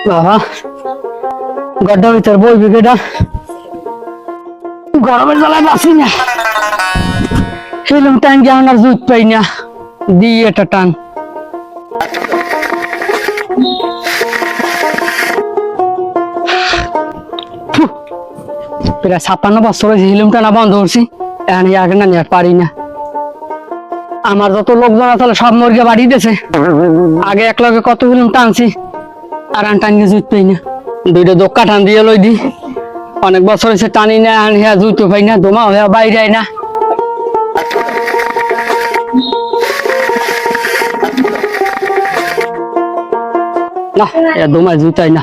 বাবা গড্ডার ভিতর বই বিকেটা গরমের জ্বালায় বাঁচি না। সেরকম টাইম যেমন আর জুত পাই না, দিই একটা টান। প্রায় 56 বছর হয়েছে হিলুম টানা বন্ধ করছি, এখন আগে না নিয়ে পারি না। আমার যত লোকজন আছে সব মুরগি বাড়ি দিয়েছে, আগে এক লগে কত হিলুম টানছি, আর টানিয়ে জুত পাই না। দুইটা দোক্কা টান দিয়ে লই দি, অনেক বছর হয়েছে টানি না, এখন হ্যাঁ জুতো পাই না, দোমা হয়ে বাইরে না। না দোমায় জুতাই না,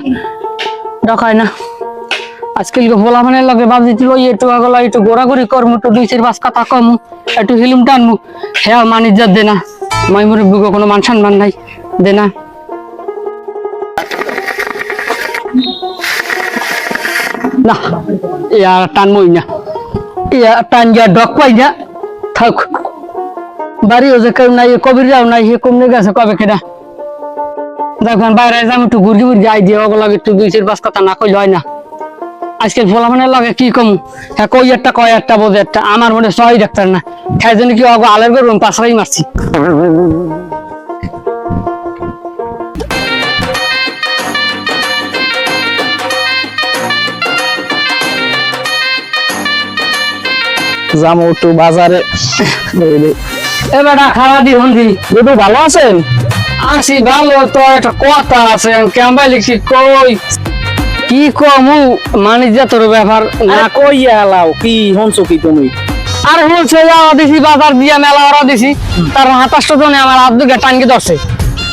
ডকায় না। আজকাল ভোলা মানে লগে বাজিছিল একটু আগলা একটু ঘোরাঘুরি করমু, একটু 2-4 কথা কমু, একটু হিলুম টানমু, হ্যাঁ মানিজ্জাত দে না। মাই মুরব্বি কোনো মান সম্মান নাই, দে না। না ইয়ার টানমই না, ইয়া টান গিয়া ডক পাই না থাক। বাড়িও যে কেউ নাই, কবির যাও নাই, সে কমনে গেছে কবে কেনা। যখন বাইরে যাম একটু ঘুরগি মুরগি আই দিয়ে ওগুলো একটু 2-4 কথা না কইলে হয় না। আজকাল ফোলা মানে লাগে কি কম, হ্যাঁ কই একটা কয় একটা বোঝে একটা, আমার মনে সহায় ডাক্তার না খাই জন্য কি অগো আলের করবো পাশাই মারছি। যাবো একটু বাজারে। এবার খাওয়া দি হন্দি দুটো ভালো আছেন? আসি ভালো, তো একটা কথা আছে কেমন লিখছি কই কি কমু মানিজ্জাতর ব্যাপার না না। কই এলাও কি হনছো কি তুমি? আর বলছে যাওয়া দিছি বাজার দিয়া মেলা ওরা দিছি, তার 27 জনে আমার হাত দুগে টাঙ্গি ধরছে,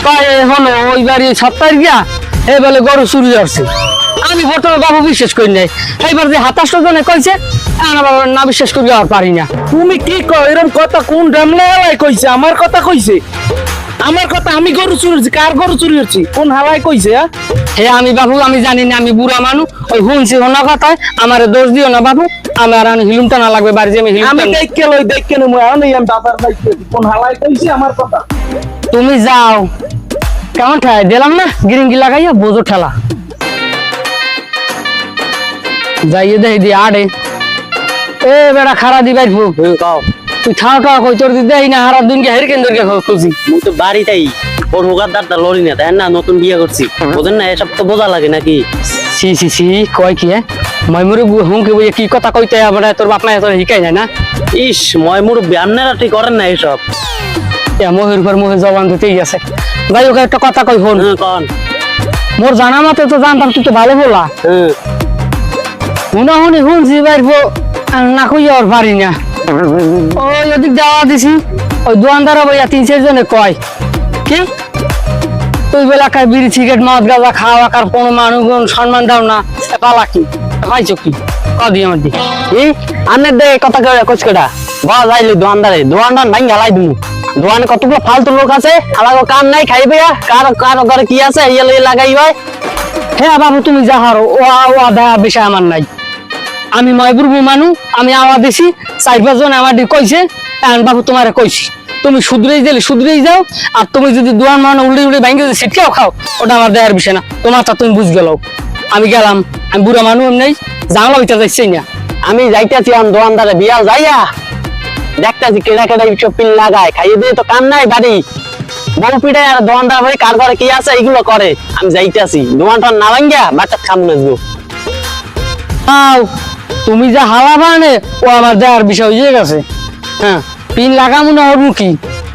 কয় হলো ওই বাড়ি সপ্তাহে গিয়া এই বলে গরু চুরি ধরছে। আমি প্রথমে বাবু বিশ্বাস করি নাই, এইবার যে 27 জনে কইছে না বিশ্বাস করি আর পারি না। তুমি কি কও এরকম কথা? কোন ডামলা হালাই কইছে? আমার কথা কইছে? আমার কথা আমি গরু চুরি করছি? কার গরু চুরি করছি? কোন হালাই কইছে? হে আমি বাবু আমি জানি না, আমি বুড়া মানুষ, ওই শুনছি হোনা কথায় আমার দোষ দিও না বাবু, আমার হিলুমটা না লাগবে বাড়ি যে আমি আমি দেখকে লই দেখকে নমু আমি বাজার যাইতে। কোন হালাই কইছে আমার কথা? তুমি যাও কেমন ঠায় দিলাম না গিরিঙ্গি লাগাইয়া বোঝো ঠেলা যাইয়ে দেই দি আড়ে। এ বেড়া খারা দি বাইরবো তুই ঠাও ঠাও কই তোর দি দেই না হারা দিন কে হের কেন্দ্র কে খুঁজি। মুই তো বাড়িতেই ওর হোগাদারটা লড়ি না, তাই না? নতুন বিয়ে করছি, বোঝেন না? এসব তো বোঝা লাগে নাকি? সি সি সি কয় কি ময়মুরে হুমকে বইয়ে কি কথা কইতে আবার তোর বাপ মা তোর শিখাই যায় না। ইস ময় মুরব্বী আপনারা ঠিক করেন না এসব। মহির ঘর মহে জবান দিতেই আছে। ভাই ওকে একটা কথা কই হন, কন। মোর জানা মতে তো জানতাম তুই তো ভালো বলা, হুনা হুনি শুনছি বাইরবো না কইয়া আর পারি না। ওই ওদিক যাওয়া দিছি, ওই দোয়ানদার বইয়া 3-4 জনে কয় কি তুই বেলাকায় বিড়ি সিগারেট মদ গাঁজা খাওয়া কার কোনো মানুষজন সম্মান দাও না, পালা কি পাইছো কি কদি আমার দি এই আনের দে কথা কইরা কচকটা বাবা যাইলি দোয়ানদার নাই গালাই দিমু। দোয়ানে কতগুলো ফালতু লোক আছে, আলাদা কাম নাই, খাইবে কার কার ঘরে কি আছে ইয়ে লাগাই হয়। হ্যাঁ বাবু তুমি যা হারো ও আদা বিষয় আমার নাই, আমি ময়বুরবু মানু, আমি আওয়া দিছি 4-5 জন আমার কইছে, এখন বাবু তোমারে কইছি তুমি শুধরেই দিলে শুধরেই যাও, আর তুমি যদি দোয়ান মানে উল্টে উল্টে ভাঙ্গে যদি ছিটকেও খাও ওটা আমার দেয়ার বিষয় না, তোমার তা তুমি বুঝ গেল। আমি গেলাম, আমি বুড়া মানুষ নেই জানলা ভিতরে যাচ্ছি না। আমি যাইতেছি আমি দোয়ানদারে বিয়াল যাইয়া দেখতেছি কেডা কেডা সব পিন লাগায়, খাইয়ে দিয়ে তো কাম নাই বাড়ি বউ পিঠে আর দোয়ানদার ভাই কার ঘরে কি আছে এইগুলো করে। আমি যাইতেছি দোয়ানটা না ভাঙ্গিয়া বাটা খাম নাচবো। তুমি যা হালা বানে ও আমার দেয়ার বিষয় হয়ে গেছে। হ্যাঁ পিন লাগামো না ওর মুখি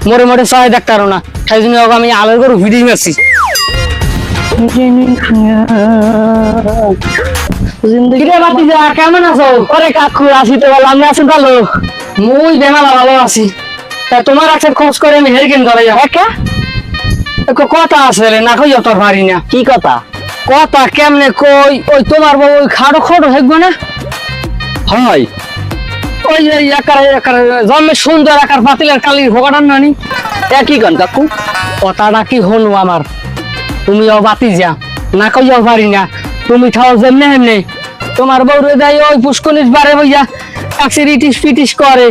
মরে মরে সহায় ডাক্তার না, সেই জন্য আমি আলের গরু ফিটিং আছি। কেমন আছো? ওরে কাকু আছি তো ভালো, আমি আছি ভালো, মুই বেমালা ভালো আছি। তা তোমার আছে খোঁজ করে আমি হেরকেন ধরে যাবো কথা আছে রে না কইয়া তোর পারি না। কি কথা? কথা কেমনে কই, ওই তোমার বউ ওই খাড়ো খড়ো হেকবো না হয় ওই জন্মে সুন্দর আকার পাতিলের কালির ভোগাটার নানি একই গান কাকু। কথাটা কি হলো আমার, তুমিও বাতি যা না কইয়াও পারি না, তুমি খাও যেমনে হেমনে তোমার বউরে দেয় ওই পুষ্কনিস বারে বইয়া একসে রিটিস পিটিস করে,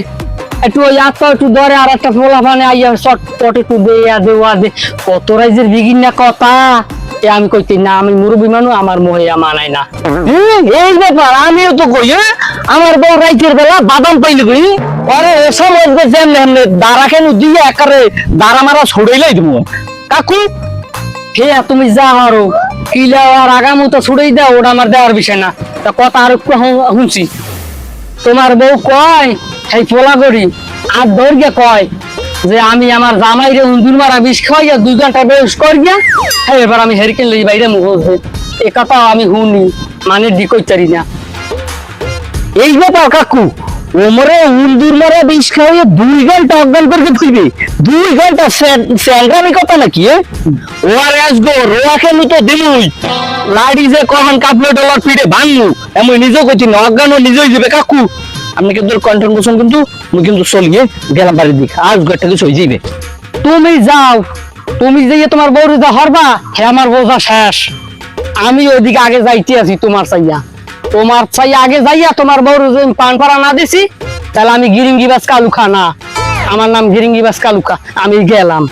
একটু ওই আত্মা একটু ধরে আর একটা পোলা পানে আইয়া চটপট একটু দে কত রাইজের বিগিন না কথা এ আমি কইতে না আমি মুরব্বী মানুষ আমার মোহে মানাই না। এই ব্যাপার আমিও তো কই আমার বউ রাইতের বেলা বাদাম পাইলে কই আরে সময় গেছে এমনি দাঁড়া কেন দিয়ে একারে দাঁড়া মারা ছড়াইলাই দেবো কাকু। হে তুমি যা হারো কিলা আর আগামু তো ছুড়েই দাও ওটা আমার দেওয়ার বিষয় না। তা কথা আর একটু শুনছি তোমার বউ কয় এই পোলা করি আর দৌড়িয়া কয় যে আমি আমার জামাই রে উন্দুর মারা বিষ খাওয়াইয়া 2 ঘন্টা বেশ করিয়া হ্যাঁ এবার আমি হেরিকেন লই বাইরে মুখ এ কথা আমি শুনি মানে ডিকইতারি না। এই ব্যাপার কাকু ওমরে উন্দুর মারা বিষ খাইয়ে 2 ঘন্টা অজ্ঞান করে ফিরবে 2 ঘন্টা স্যাংরামি কথা নাকি ওরে আসবো রোয়াকে তো দিলুই লাড়ি যে কখন কাপড়ে ডলার ফিরে ভাঙু এমন নিজেও করছি না অজ্ঞানও নিজেই যাবে কাকু। আপনি কিন্তু কন্ট্রোল করছেন কিন্তু মুই কিন্তু চলিয়ে গেলাম বাড়ির দিকে আজ ঘরটা কিছু হয়ে যাবে। তুমি যাও তুমি যে তোমার বউর যা হরবা হ্যাঁ আমার বোঝা শেষ। আমি ওইদিকে আগে যাইতে আছি তোমার চাইয়া আগে যাইয়া তোমার বউর যদি পান পাড়া না দিছি তাহলে আমি গিরিঙ্গিবাজ কালুখা না আমার নাম গিরিঙ্গিবাজ কালুখা আমি গেলাম।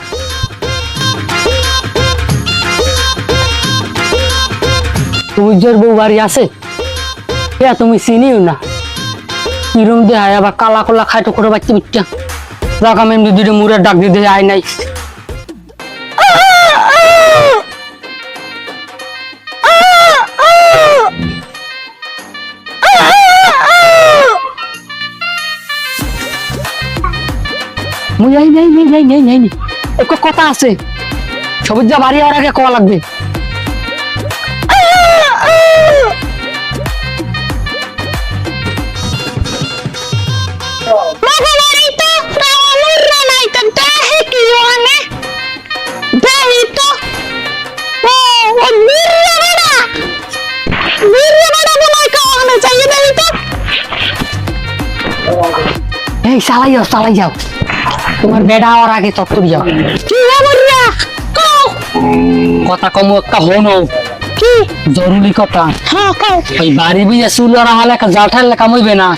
তুমি জোর বউ বাড়ি আছে হ্যাঁ তুমি চিনিও না কিরম দেয় আবার কালা কলা খাইতো করে বাচ্চা বিচ্চা যাক আমি এমনি দুটো মুড়ের ডাক দিতে আয় নাই। কথা আছে সবুজ যা বাড়ি হওয়ার আগে কওয়া লাগবে। এই চালাই যাও তোমার বেড়া হওয়ার আগে তত্ত্ব যাও। কথা কম একটা হনো কি জরুরি কথা ওই বাড়ি বিয়ে চুলরা হলে জালঠাল কামইবে না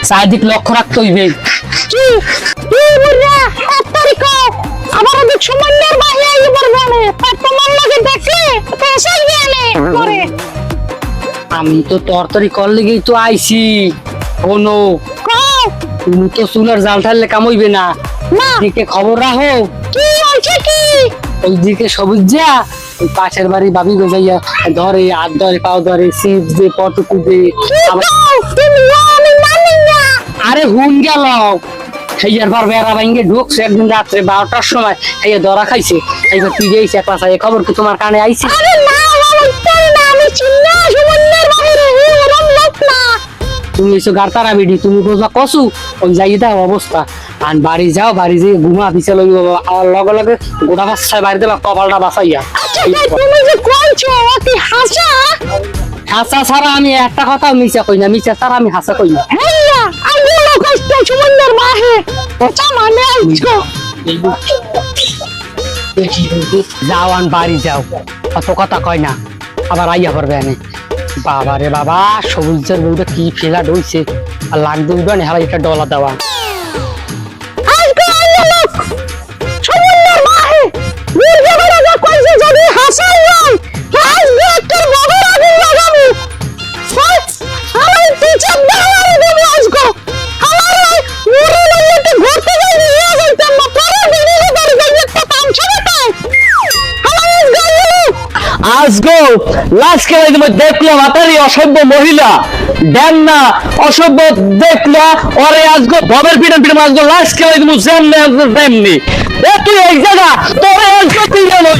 চারদিক লক্ষ্য রাখতে হইবে। আমি তো তরতরি কর লেগেই তো আইছি হনো তুমি তো চুলার জাল ঠাললে কামইবে না দিকে খবর রাখো ওইদিকে সবুজ যা ওই পাশের বাড়ি ভাবি গোজাইয়া ধরে হাত ধরে পাও ধরে সিপ দে পটুকু দে আরে হুন গেল সেইয়ার পর বেড়া ভাঙ্গে ঢুকছে একদিন রাত্রে 12টার সময় এইয়া ধরা খাইছে এইবার তুই যাইছে একলা চাই খবর কি তোমার কানে আইছে তুমি এসো গাড়তারা বিডি তুমি বোঝা কসু ওই যাই দাও অবস্থা আর বাড়ি যাও বাড়ি যেয়ে ঘুমা পিছে লই আর লগে লগে গোটা বাচ্চা বাড়ি দেবা কপালটা বাঁচাইয়া। তুমি যে কইছো অতি হাসা হাসা ছাড়া আমি একটা কথা মিছা কই না মিছা ছাড়া আমি হাসা কই না। হ্যাঁ আমি বড় কষ্ট সুমন্দর মাহে ওটা মানে আইছো যাও আন বাড়ি যাও অত কথা কয় না আবার আইয়া পড়বে এনে। বাবা রে বাবা সবুজের বউটা কি ফেলা ডইছে আর লাগবে উড়ানে হারা একটা ডলা দেওয়া আজগো লাস্ট খেলায় তুমি দেখলাম আতারি অসভ্য মহিলা দেন না অসভ্য দেখলা ওরে আজগো ববের পিটন পিটন আজগো লাস্ট খেলায় তুমি যেমনি তুই এক জায়গা তোরে আজগো তুই জানো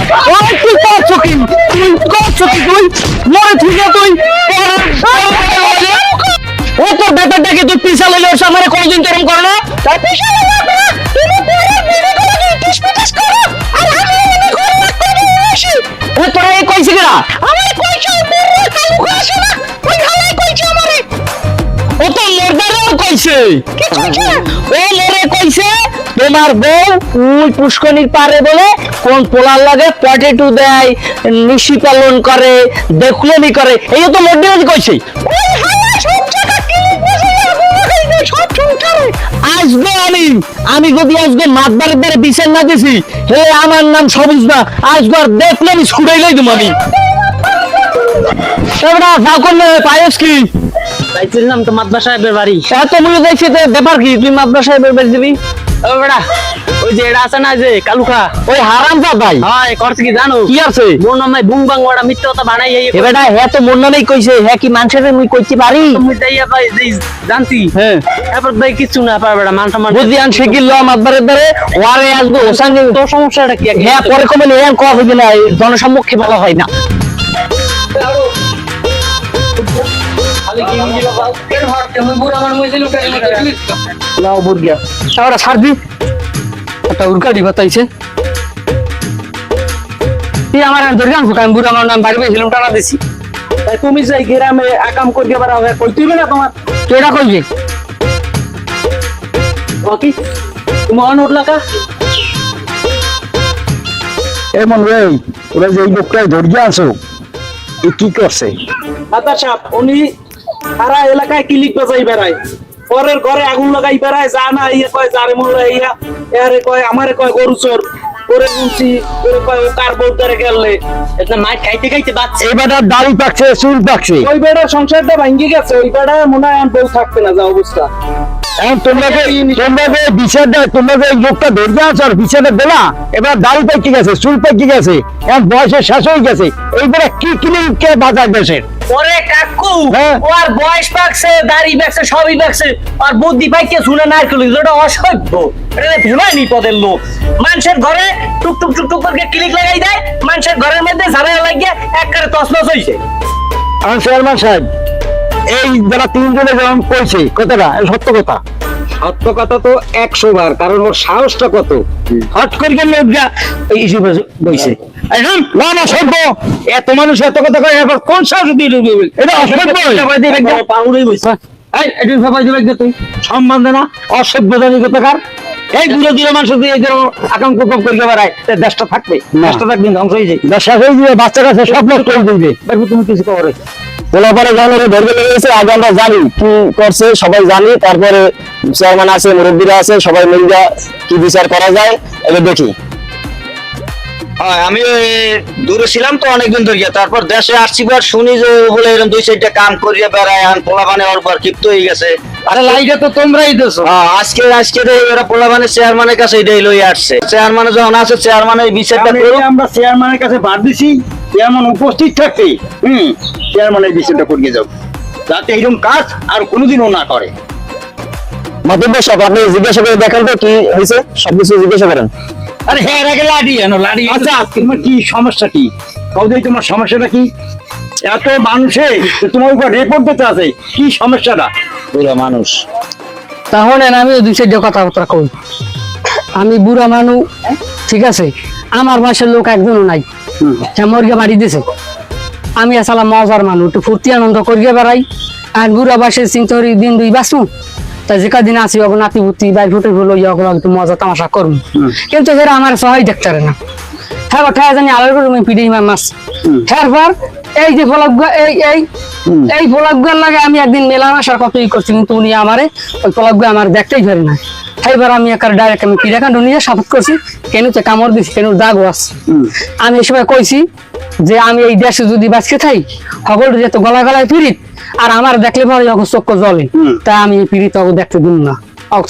তুই করছো কি তুই মরে থেকে তুই ও তোর ব্যাপারটাকে তুই পিছা লইলে ওর সামনে কোনদিন তোরম করে না তাই পিছা লইলে তুমি পরে বিড়ি করে টিস পিটাস করো আর আমি এনে ঘরে রাখতে আসি ও তোরা এই কইছে কিনা আমার কইছে পুরো কালু খাসে না ওই হালাই কইছে আমারে ও তো মর্দারও কইছে কি কইছে ও মরে কইছে তোমার বউ ওই পুষ্কনির পারে বলে কোন পোলার লাগে পটেটো দেয় নিশি পালন করে দেখলনি করে এই তো মর্দারও কইছে ওই হালা সব জায়গা কি বসে সব সংসারে আজকে আমি যদি আজকে মাতবারের দ্বারা বিচার না দিছি হে আমার নাম সবুজ না আজকে আর দেখলে আমি ছুড়াইলাই দেবো আমি এবার যা করলে পায়স কি যাইছিলাম তো মাদবা সাহেবের বাড়ি। এত মূল্য দেখছি ব্যাপার কি তুই মাতবা সাহেবের বাড়ি যাবি ও বেড়া ওই যে এটা আছে না যে কালুখা ওই হারাম যা ভাই হয় করছে কি জানো কি আছে মোর নাম বুং বাং ওটা মিথ্যা কথা বানাই এবারে হ্যাঁ তো মন নাই কইছে হ্যাঁ কি মানুষের মুই কইতে পারি তুমি যাইয়া ভাই জানতি হ্যাঁ এরপর ভাই কিছু না পারবে না মান সম্মান বুঝি আন শিখিল মাতবারের দ্বারে ওয়ারে আসবো ওসাঙ্গে তোর সমস্যাটা কি হ্যাঁ পরে কমে নিয়ে কথা হবে না জনসম্মুখে বলা হয় না লাও বুড়িয়া ওরা ছাড় দি একটা উড়কাটি বাতাইছে তুই আমার দরকার আমি বুড়া আমার নাম বাড়ি পেয়েছিলাম টানা দিছি তুমি যাই গ্রামে আকাম করিয়া বেড়া হয় কই তুই না তোমার তুই এটা কইবি ওকে তুমি অন উঠলা কা এমন রে ওরা যে এই লোকটাই ধৈর্য আছো এ কি করছে আতা সাহেব উনি সারা এলাকায় ক্লিক বাজাই বেড়ায় পরের ঘরে আগুন লাগাই বেড়ায় যা না ইয়ে কয় যারে মোল্লা ইয়া এরে কয় আমারে কয় গরু চোর করে শুনছি করে কয় ও কার বউ ধরে গেলে এটা মাছ খাইতে খাইতে বাচ্চা এই বেটার দাড়ি পাকছে চুল পাকছে ওই বেড়ার সংসারটা ভাঙ্গি গেছে ওই বেড়া মনে হয় আর বউ থাকবে না যা অবস্থা এখন তোমরা বিচারটা তোমরা যে এই লোকটা ধৈর্য আছো আর বিচারটা দেলা এবার দাড়ি পাকি গেছে চুল পাকি গেছে এখন বয়সের শেষ হয়ে গেছে এইবারে কি কিনে বাজার দেশের ওরে কাকু হ্যাঁ। ও আর বয়স পাকছে দাড়ি পাকছে সবই পাকছে আর বুদ্ধি পাইকে শুনে না করলি যেটা অসভ্য এটা ভুলাইনি পদের লোক মানুষের ঘরে টুক টুক টুক টুক করে ক্লিক লাগাই দেয় মানুষের ঘরের মধ্যে ঝাড়া লাগিয়ে এক করে তসনস হইছে আমার চেয়ারম্যান সাহেব এই যারা তিনজনে যেমন কইছে কথাটা সত্য কথা সত্য কথা তো 100 বার কারণ ওর সাহসটা কত হট করে গেলে এই হিসেবে বইছে এখন না না সভ্য এত মানুষ এত কথা কয় এবার কোন সাহস দিয়ে দিবে এটা অসভ্য পাউড়েই বইছে এই এটি সবাই দিবে যে তুই সম্মান দে না অসভ্য জানি কথাকার এই দূরে দূরে মানুষ দিয়ে এই যে আকাঙ্ক্ষ কম করে বেড়ায় দেশটা থাকবে দেশটা থাকবে ধ্বংস হয়ে যায় দেশ শেষ হয়ে যাবে বাচ্চা কাছে সব নষ্ট করে দিবে দেখবি তুমি কিছু খবরে পোলাপারে জানারে ধরে লেগেছে আগে আমরা জানি কি করছে সবাই জানি তারপরে চেয়ারম্যান আছে মুরব্বীরা আছে সবাই মিলে কি বিচার করা যায় এটা দেখি আমি দূরে ছিলাম তো অনেকদিন ধরে তারপর দেশে আসছি পর শুনি যে বলে এরকম 2-4টা কাম করিয়া বেড়ায় আন পোলাপানে ওর পর ক্ষিপ্ত হয়ে গেছে আরে লাইটা তো তোমরাই দেছো আজকে এরা পোলাপানে চেয়ারম্যানের কাছে এটাই লই আসছে চেয়ারম্যান যখন আছে চেয়ারম্যানের বিচারটা করুক আমরা চেয়ারম্যানের কাছে বাদ দিছি চেয়ারম্যান উপস্থিত থাকতে চেয়ারম্যানের বিষয়টা করিয়ে যাও যাতে এইরকম কাজ আর কোনোদিনও না করে মাতুব্বর সাহেব আপনি জিজ্ঞাসা করে দেখেন তো কি হয়েছে সবকিছু জিজ্ঞাসা করেন আরে হ্যাঁ এর আগে লাডি এনো লাডি আচ্ছা তোমার কি সমস্যা কি কৌদি তোমার সমস্যাটা কি এত মানুষে তোমার উপর রিপোর্ট দিতে আছে কি সমস্যাটা বুড়া মানুষ তাহলে আমি দুই চারটে কথাবার্তা কই আমি বুড়া মানুষ ঠিক আছে আমার বাসার লোক একজনও নাই মর্গে বাড়ি দিছে আমি আসলাম মজার মানুষ একটু ফুর্তি আনন্দ করিয়ে বেড়াই আর বুড়া বাসের চিন্তা করি দিন দুই বাঁচবো তাই যে কদিন আসি ওগুলো নাতি ভুতি বাই ফুটে ফুলো ওগুলো একটু মজা তামাশা করবো কিন্তু যারা আমার সহায় দেখতে পারে না হ্যাঁ ঠেয়া জানি আলার করে আমি পিড়ি মাছ হ্যাঁ পর এই যে ফলাগুয়া এই ফলাগুয়ার লাগে আমি একদিন মেলামেশার কত ই করছি কিন্তু উনি আমারে ওই ফলাগুয়া আমার দেখতেই পারে না এইবার আমি একার ডাইরেক্ট আমি পিড়াকাণ্ড নিয়ে সাপোর্ট করছি কেন তো কামড় দিছি কেন দাগ আছে আমি এই সময় কইছি যে আমি এই দেশে যদি বাঁচতে থাই সকল যেত গলা গলায় পিড়িত আর আমার দেখলে পরে যখন চক্ষু জলে তা আমি এই পিড়িত দেখতে দিব না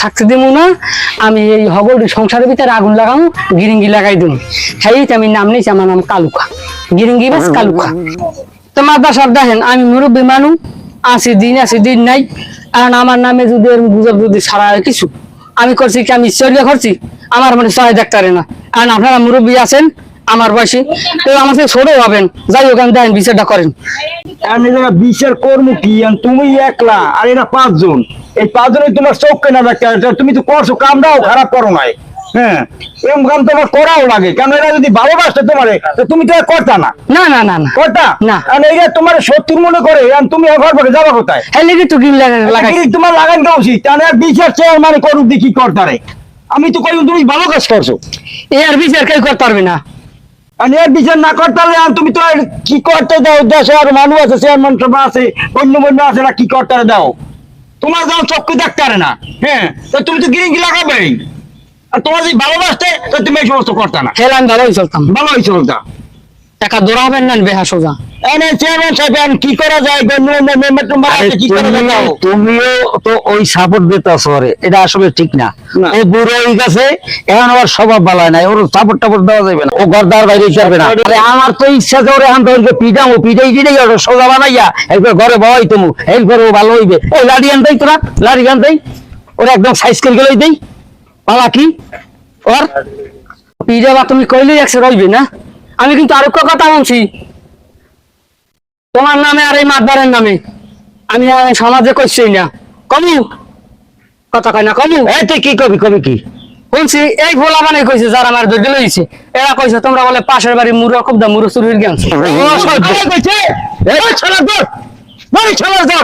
থাকতে দিব না আমি এই হগল সংসারের ভিতরে আগুন লাগাবো গিরিঙ্গি লাগাই দিব সেইতে আমি নাম নিয়েছি আমার নাম কালুকা গিরিঙ্গি বাস কালুকা তোমার বাসার দেখেন আমি মুরব্বী মানুষ আসি দিন নাই কারণ আমার নামে যদি গুজব যদি সারা হয় কিছু আমি করছি কি আমি চলিয়া করছি আমার মানে সহায় দেখতে না কারণ আপনারা মুরব্বী আছেন আমার বয়সী তো আমার থেকে ছোট হবেন যাই হোক আমি দেন বিচারটা করেন আমি যারা বিচার করবো কি আর তুমি একলা আর এরা 5 জন এই 5 জনে তোমার চোখ কেনা দেখতে তুমি তো করছো কামটাও খারাপ করো নাই হ্যাঁ এরকম কাম তোমার করাও লাগে কারণ এরা যদি ভালোবাসতে তোমারে তো তুমি তো আর করতা না না না না না করতা না। কারণ এরা তোমার শত্রু মনে করে আর তুমি একবার পরে যাবা কোথায় হ্যাঁ লেগে তো গিল লাগাই কিন্তু তোমার লাগান দেওয়া উচিত তাহলে আর বিচার চেয়ার মানে করুক দেখি করতারে আমি তো কই তুমি ভালো কাজ করছো এ আর বিচার কেউ করতে পারবে না আর এর বিচার না করতে হলে আর তুমি তো আর কি করতে দাও দেশে আর মানুষ আছে চেয়ারম্যান সভা আছে অন্য আছে না কি করতে দাও তোমার যেমন চক্ষু দেখতে পারে না, হ্যাঁ, তো তুমি তো গিরিঙ্গি লাগাবেই। আর তোমার যদি ভালোবাসতে তো তুমি এই সমস্ত করতে না, হেলাম ভালোই চলতাম, ভালোই চলতা। টাকা দৌড়াবেন না বেহা সোজা। এনে চেয়ারম্যান সাহেব এখন কি করা যায় গো? মেম্বার টেম্বার আছে, কি করা যায়? তাও? তুমিও তো ওই সাপোর্ট দিতেছ ওরে, এটা আসলে ঠিক না। না। ও বুড়ো হয়ে গেছে, এখন আবার স্বভাব ভালো হয় না, ওর সাপোর্ট টাপোর্ট দেওয়া যাবে না, ও ঘরদার বাইরে যাবে না। আরে আমার তো ইচ্ছা যে ওরে এখন তো পিটামো, পিটাই ওর সোজা বানাইয়া এরপর ঘরে বহাই তুমি, এরপর ও ভালো হইবে। ওই লাড়ি আন দেই, তোরা লাড়ি আন দেই, ওরা একদম সাইজ করে গেলেই দেই। পালা কি ওর পিজা বা তুমি কইলেই একশো রইবে না। আমি কিন্তু আরো কথা বলছি, তোমার নামে আর এই মাতবারের নামে আমি আর সমাজে কইছি না। কমু কথা কয় না, কমু। এই তুই কি কবি কি শুনছি এই ভোলা মানে কইছে যারা আমার ধরে লইছে, এরা কইছে তোমরা বলে পাশের বাড়ি মুরো খুব দা মুরো চুরির জ্ঞান। ও সব কইছে, এই ছাড়া দর, ছাড়া দর।